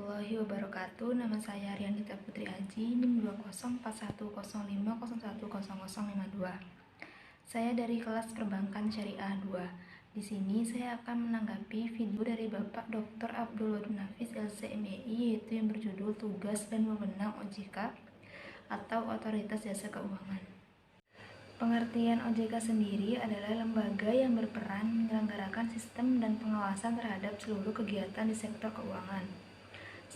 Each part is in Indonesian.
warahmatullahi wabarakatuh. Nama saya Rianita Putri Aji, NIM 20410150100052. Saya dari kelas Perbankan Syariah 2. Di sini saya akan menanggapi video dari Bapak Dr. Abdul Wadud Nafis LC.ME, yaitu yang berjudul Tugas dan Wewenang OJK atau Otoritas Jasa Keuangan. Pengertian OJK sendiri adalah lembaga yang berperan menyelenggarakan sistem dan pengawasan terhadap seluruh kegiatan di sektor keuangan.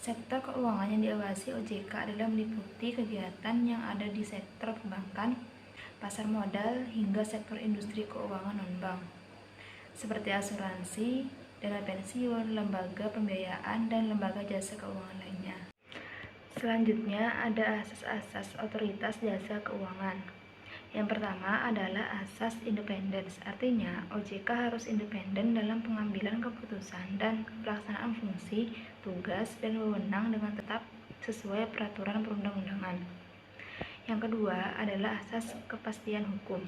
Sektor keuangan yang diawasi OJK adalah meliputi kegiatan yang ada di sektor perbankan, pasar modal, hingga sektor industri keuangan non-bank, seperti asuransi, dana pensiun, lembaga pembiayaan, dan lembaga jasa keuangan lainnya. Selanjutnya ada asas-asas otoritas jasa keuangan. Yang pertama adalah asas independence, artinya OJK harus independen dalam pengambilan keputusan dan pelaksanaan fungsi, tugas, dan wewenang dengan tetap sesuai peraturan perundang-undangan. Yang kedua adalah asas kepastian hukum,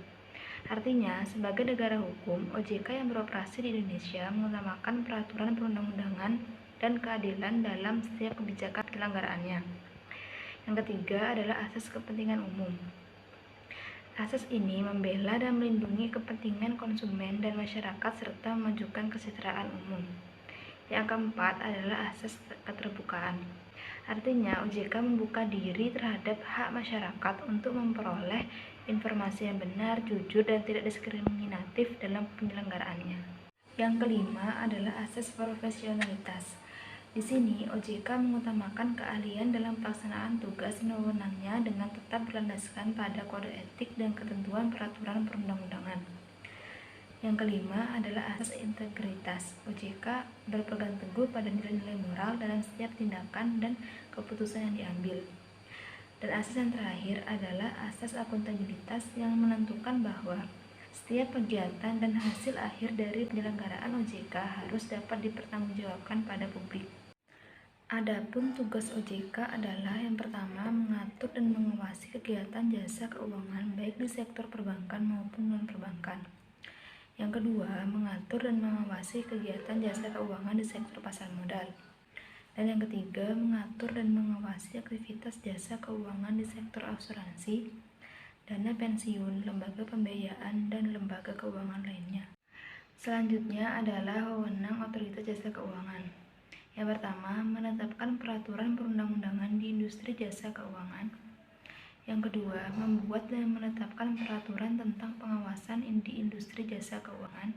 artinya sebagai negara hukum, OJK yang beroperasi di Indonesia mengutamakan peraturan perundang-undangan dan keadilan dalam setiap kebijakan penyelenggaraannya. Yang ketiga adalah asas kepentingan umum. Asas ini membela dan melindungi kepentingan konsumen dan masyarakat serta memajukan kesejahteraan umum. Yang keempat adalah asas keterbukaan. Artinya, OJK membuka diri terhadap hak masyarakat untuk memperoleh informasi yang benar, jujur, dan tidak diskriminatif dalam penyelenggaraannya. Yang kelima adalah asas profesionalitas. Di sini, OJK mengutamakan keahlian dalam pelaksanaan tugas dan wewenangnya dengan tetap berlandaskan pada kode etik dan ketentuan peraturan perundang-undangan. Yang kelima adalah asas integritas. OJK berpegang teguh pada nilai-nilai moral dalam setiap tindakan dan keputusan yang diambil. Dan asas yang terakhir adalah asas akuntabilitas yang menentukan bahwa setiap kegiatan dan hasil akhir dari penyelenggaraan OJK harus dapat dipertanggungjawabkan pada publik. Adapun tugas OJK adalah yang pertama mengatur dan mengawasi kegiatan jasa keuangan baik di sektor perbankan maupun non-perbankan. Yang kedua, mengatur dan mengawasi kegiatan jasa keuangan di sektor pasar modal. Dan yang ketiga, mengatur dan mengawasi aktivitas jasa keuangan di sektor asuransi, dana pensiun, lembaga pembiayaan, dan lembaga keuangan lainnya. Selanjutnya adalah wewenang otoritas jasa keuangan. Yang pertama, menetapkan peraturan perundang-undangan di industri jasa keuangan. Yang kedua, membuat dan menetapkan peraturan tentang pengawasan di industri jasa keuangan.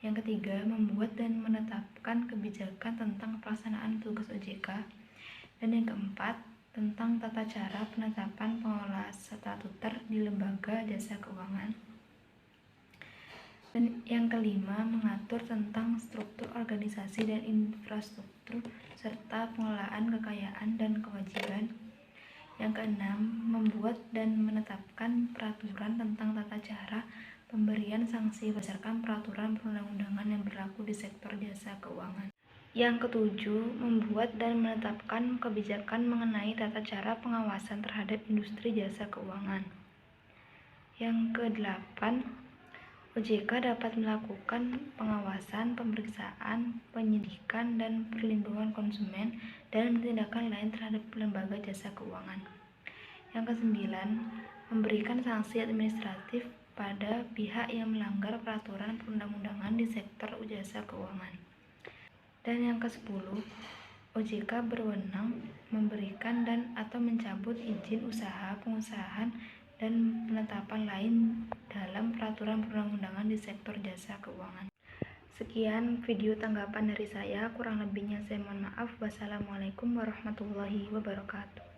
Yang ketiga, membuat dan menetapkan kebijakan tentang pelaksanaan tugas OJK. Dan yang keempat, tentang tata cara penetapan pengelola statuter di lembaga jasa keuangan. Dan yang kelima, mengatur tentang struktur organisasi dan infrastruktur serta pengelolaan kekayaan dan kewajiban. Yang keenam, membuat dan menetapkan peraturan tentang tata cara pemberian sanksi berdasarkan peraturan perundang-undangan yang berlaku di sektor jasa keuangan. Yang ketujuh, membuat dan menetapkan kebijakan mengenai tata cara pengawasan terhadap industri jasa keuangan. Yang kedelapan, OJK dapat melakukan pengawasan, pemeriksaan, penyidikan, dan perlindungan konsumen dan tindakan lain terhadap lembaga jasa keuangan. Yang kesembilan, memberikan sanksi administratif pada pihak yang melanggar peraturan perundang-undangan di sektor jasa keuangan. Dan yang kesepuluh, OJK berwenang memberikan dan atau mencabut izin usaha, pengusahaan, dan penetapan lain dalam peraturan perundang-undangan di sektor jasa keuangan. Sekian video tanggapan dari saya, kurang lebihnya saya mohon maaf. Wassalamualaikum warahmatullahi wabarakatuh.